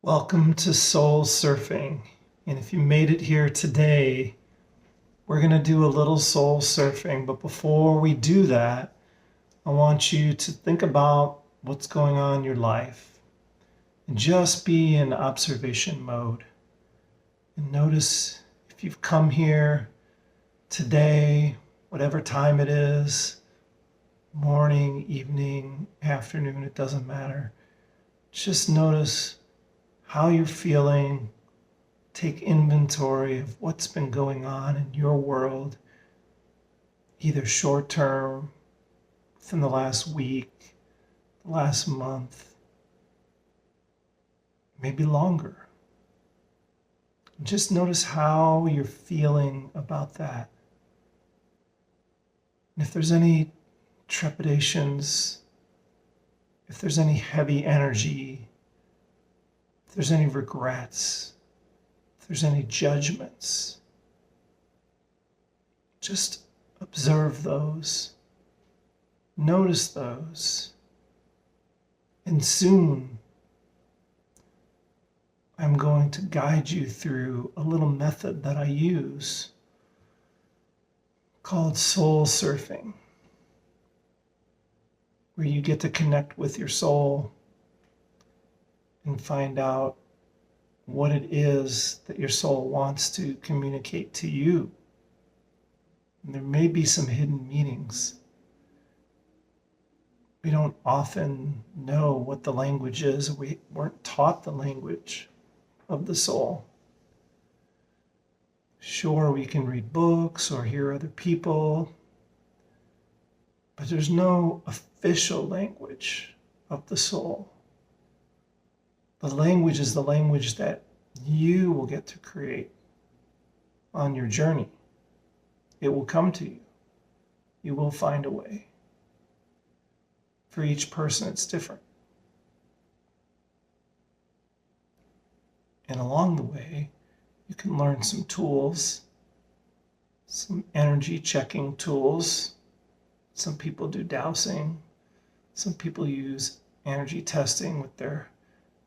Welcome to Soul Surfing. And if you made it here today, we're going to do a little soul surfing. But before we do that, I want you to think about what's going on in your life and just be in observation mode. And notice if you've come here today, whatever time it is, morning, evening, afternoon, it doesn't matter. Just notice how you're feeling. Take inventory of what's been going on in your world, either short term, within the last week, the last month, maybe longer. Just notice how you're feeling about that. And if there's any trepidations, if there's any heavy energy, if there's any regrets, if there's any judgments, just observe those, notice those, and soon I'm going to guide you through a little method that I use called soul surfing, where you get to connect with your soul and find out what it is that your soul wants to communicate to you. And there may be some hidden meanings. We don't often know what the language is. We weren't taught the language of the soul. Sure, we can read books or hear other people, but there's no official language of the soul. The language is the language that you will get to create on your journey. It will come to you. You will find a way. For each person, it's different. And along the way, you can learn some tools, some energy checking tools. Some people do dowsing. Some people use energy testing with their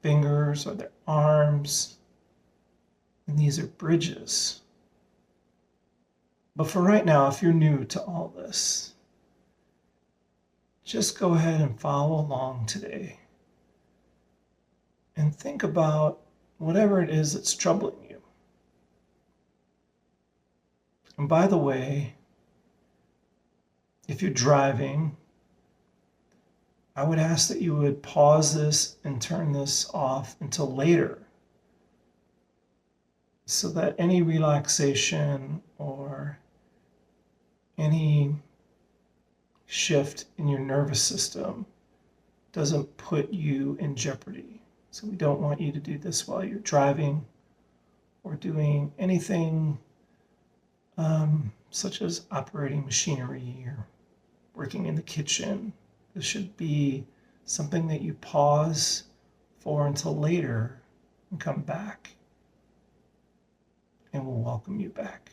fingers or their arms. And these are bridges. But for right now, if you're new to all this, just go ahead and follow along today and think about whatever it is that's troubling you. And by the way, if you're driving, I would ask that you would pause this and turn this off until later, so that any relaxation or any shift in your nervous system doesn't put you in jeopardy. So we don't want you to do this while you're driving or doing anything such as operating machinery or working in the kitchen. This should be something that you pause for until later and come back. And we'll welcome you back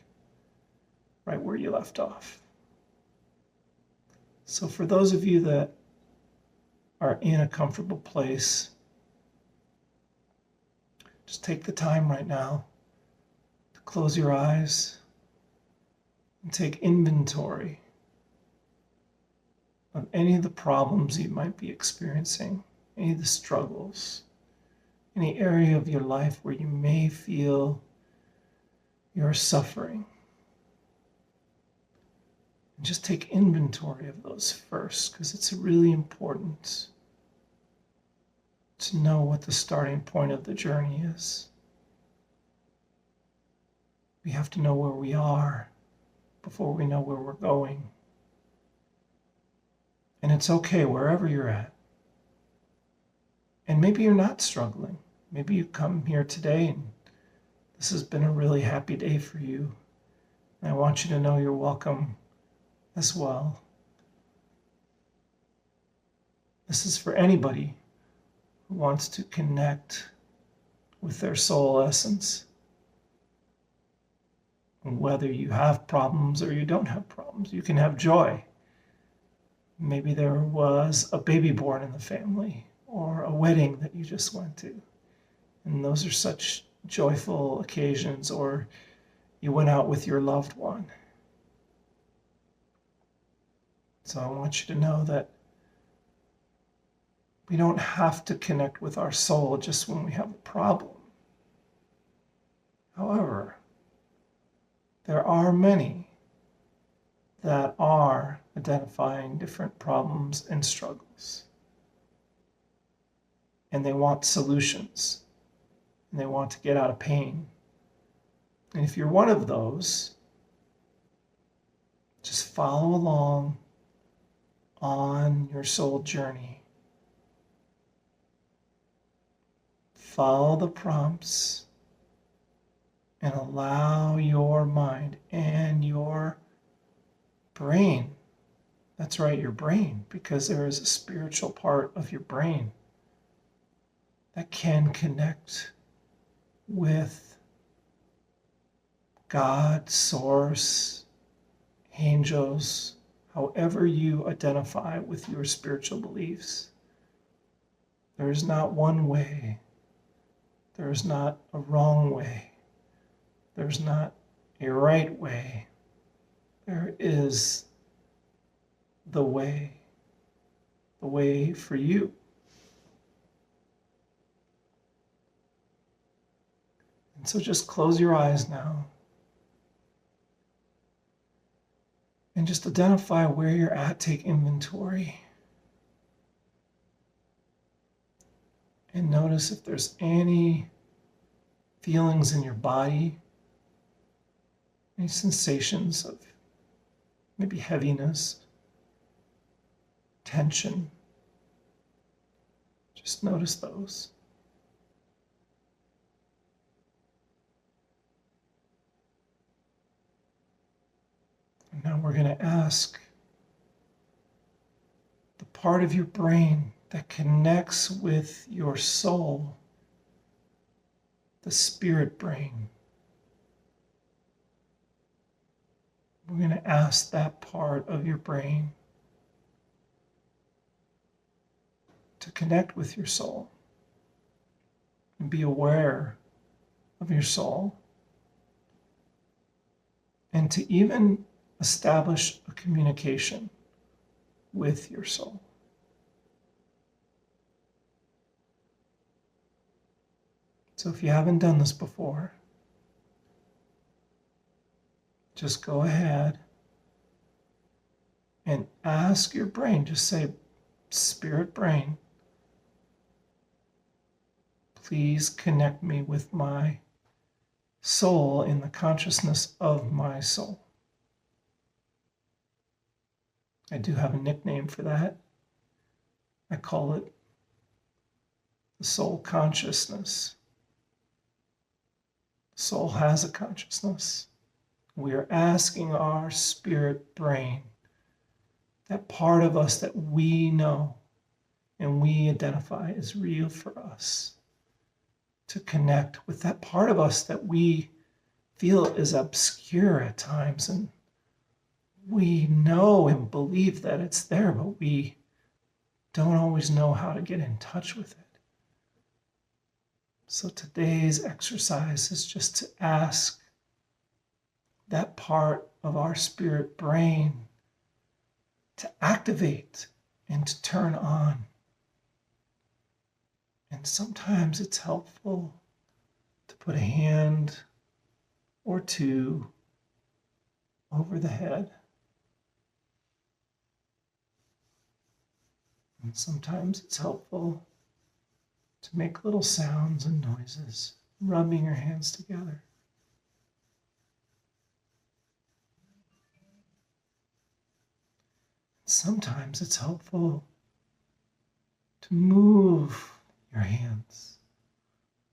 right where you left off. So for those of you that are in a comfortable place, just take the time right now to close your eyes and take inventory of any of the problems you might be experiencing, any of the struggles, any area of your life where you may feel you're suffering. And just take inventory of those first, because it's really important to know what the starting point of the journey is. We have to know where we are before we know where we're going. And it's okay wherever you're at. And maybe you're not struggling. Maybe you come here today and this has been a really happy day for you. And I want you to know you're welcome as well. This is for anybody who wants to connect with their soul essence. And whether you have problems or you don't have problems, you can have joy. Maybe there was a baby born in the family or a wedding that you just went to. And those are such joyful occasions, or you went out with your loved one. So I want you to know that we don't have to connect with our soul just when we have a problem. However, there are many that are identifying different problems and struggles. And they want solutions. And they want to get out of pain. And if you're one of those, just follow along on your soul journey. Follow the prompts and allow your mind and your brain, that's right, your brain, because there is a spiritual part of your brain that can connect with God, Source, angels, however you identify with your spiritual beliefs. There is not one way. There is not a wrong way. There's not a right way. There is the way for you. And so just close your eyes now and just identify where you're at. Take inventory and notice if there's any feelings in your body, any sensations of maybe heaviness, tension. Just notice those. And now we're going to ask the part of your brain that connects with your soul, the spirit brain. We're going to ask that part of your brain to connect with your soul and be aware of your soul, and to even establish a communication with your soul. So if you haven't done this before, just go ahead and ask your brain, just say, Spirit brain, please connect me with my soul in the consciousness of my soul. I do have a nickname for that. I call it the soul consciousness. The soul has a consciousness. We are asking our spirit brain, that part of us that we know and we identify as real for us, to connect with that part of us that we feel is obscure at times, and we know and believe that it's there, but we don't always know how to get in touch with it. So today's exercise is just to ask that part of our spirit brain to activate and to turn on. And sometimes it's helpful to put a hand or two over the head. And sometimes it's helpful to make little sounds and noises, rubbing your hands together. Sometimes it's helpful to move your hands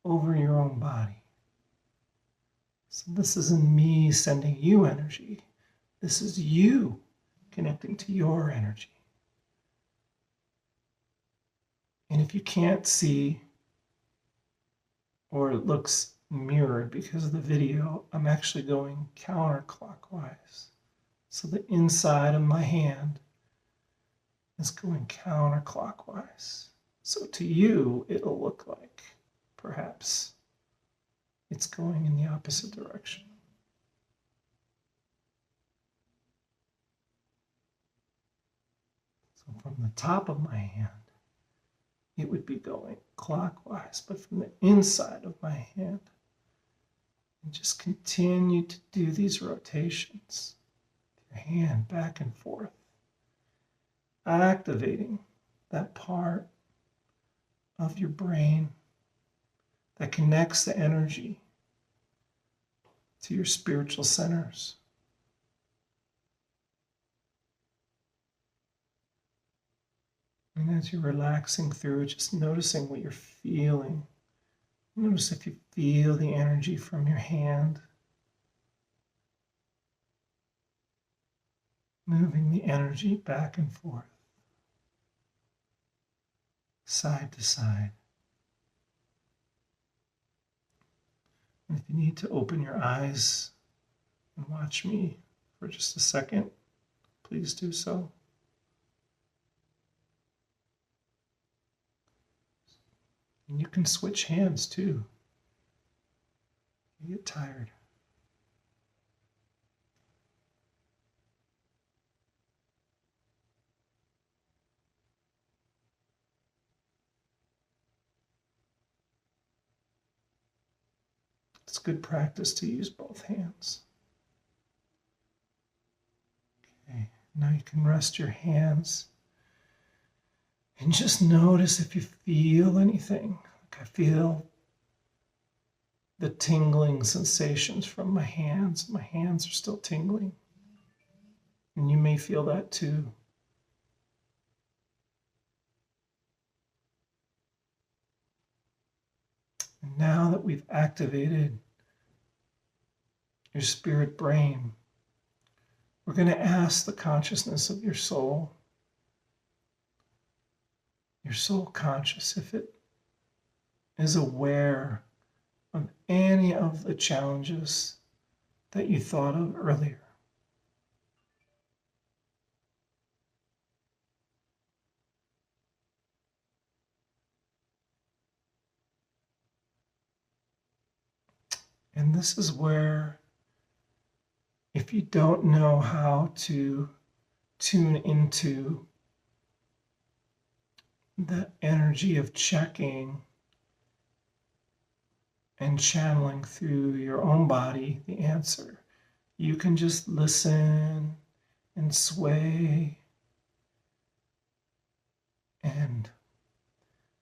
over your own body. So this isn't me sending you energy. This is you connecting to your energy. And if you can't see, or it looks mirrored because of the video, I'm actually going counterclockwise. So the inside of my hand is going counterclockwise. So to you, it'll look like perhaps it's going in the opposite direction. So from the top of my hand, it would be going clockwise, but from the inside of my hand, and just continue to do these rotations. Your hand back and forth, activating that part of your brain that connects the energy to your spiritual centers. And as you're relaxing through it, just noticing what you're feeling. Notice if you feel the energy from your hand, moving the energy back and forth, side to side. And if you need to open your eyes and watch me for just a second, please do so. And you can switch hands too. You get tired. It's good practice to use both hands. Okay, now you can rest your hands and just notice if you feel anything. Like I feel the tingling sensations from my hands. My hands are still tingling. And you may feel that too. And now that we've activated your spirit brain, we're going to ask the consciousness of your soul conscious, if it is aware of any of the challenges that you thought of earlier. And this is where, if you don't know how to tune into the energy of checking and channeling through your own body the answer, you can just listen and sway and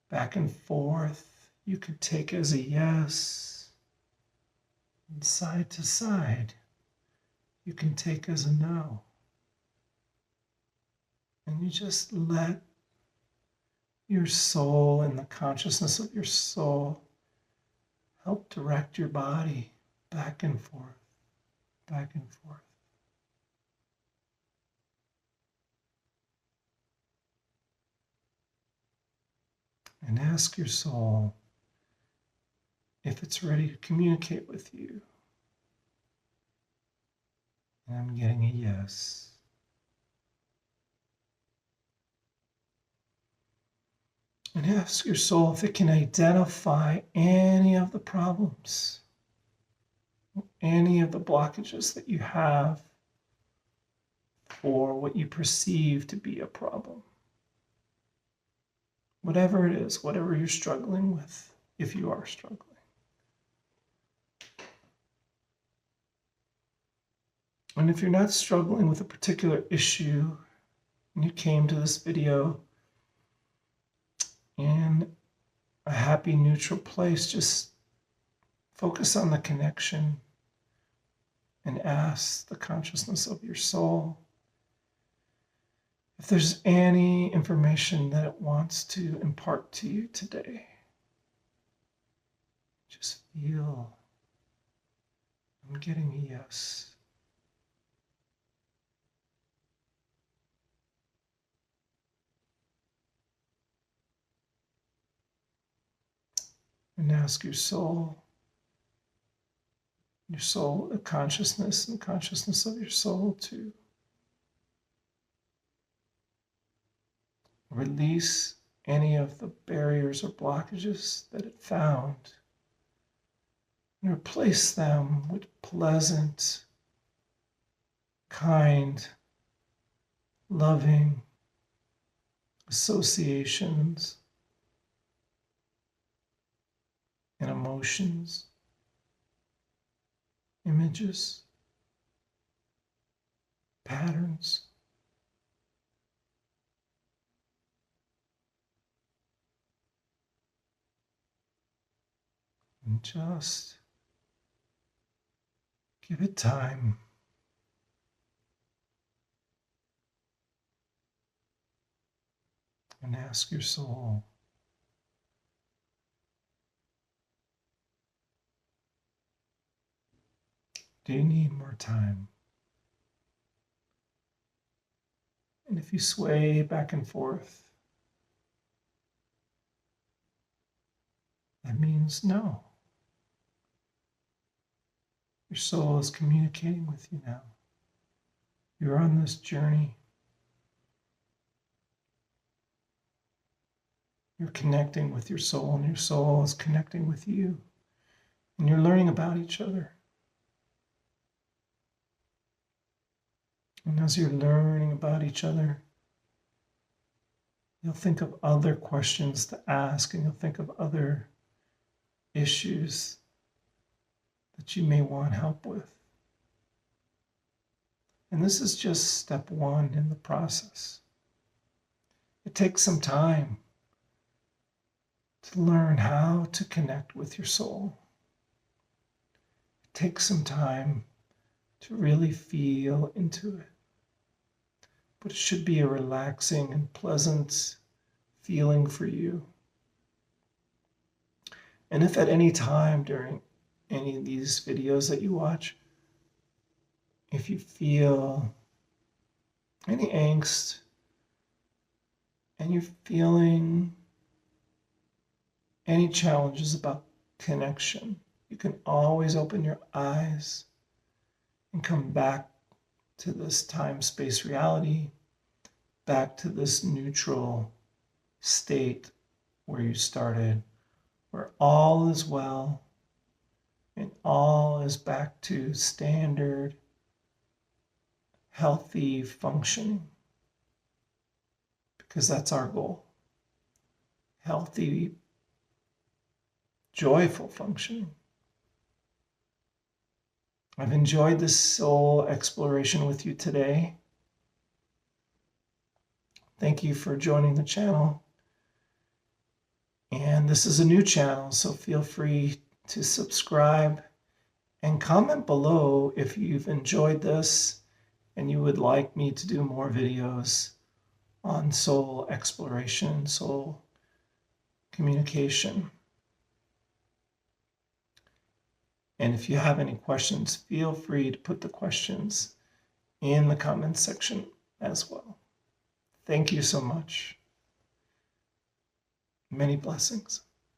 back and forth. You could take as a yes, and side to side you can take as a no. And you just let your soul and the consciousness of your soul help direct your body back and forth, back and forth. And ask your soul if it's ready to communicate with you. And I'm getting a yes. And ask your soul if it can identify any of the problems, any of the blockages that you have for what you perceive to be a problem. Whatever it is, whatever you're struggling with, if you are struggling. And if you're not struggling with a particular issue, and you came to this video in a happy, neutral place, just focus on the connection and ask the consciousness of your soul if there's any information that it wants to impart to you today. Just feel, I'm getting a yes. And ask your soul, the consciousness and consciousness of your soul to release any of the barriers or blockages that it found and replace them with pleasant, kind, loving associations and emotions, images, patterns. And just give it time. And ask your soul, do you need more time? And if you sway back and forth, that means no. Your soul is communicating with you now. You're on this journey. You're connecting with your soul, and your soul is connecting with you. And you're learning about each other. And as you're learning about each other, you'll think of other questions to ask, and you'll think of other issues that you may want help with. And this is just step one in the process. It takes some time to learn how to connect with your soul. It takes some time to really feel into it. But it should be a relaxing and pleasant feeling for you. And if at any time during any of these videos that you watch, if you feel any angst and you're feeling any challenges about connection, you can always open your eyes and come back to this time-space reality, back to this neutral state where you started, where all is well and all is back to standard, healthy functioning. Because that's our goal. Healthy, joyful functioning. I've enjoyed this soul exploration with you today. Thank you for joining the channel. And this is a new channel, so feel free to subscribe and comment below if you've enjoyed this and you would like me to do more videos on soul exploration, soul communication. And if you have any questions, feel free to put the questions in the comments section as well. Thank you so much. Many blessings.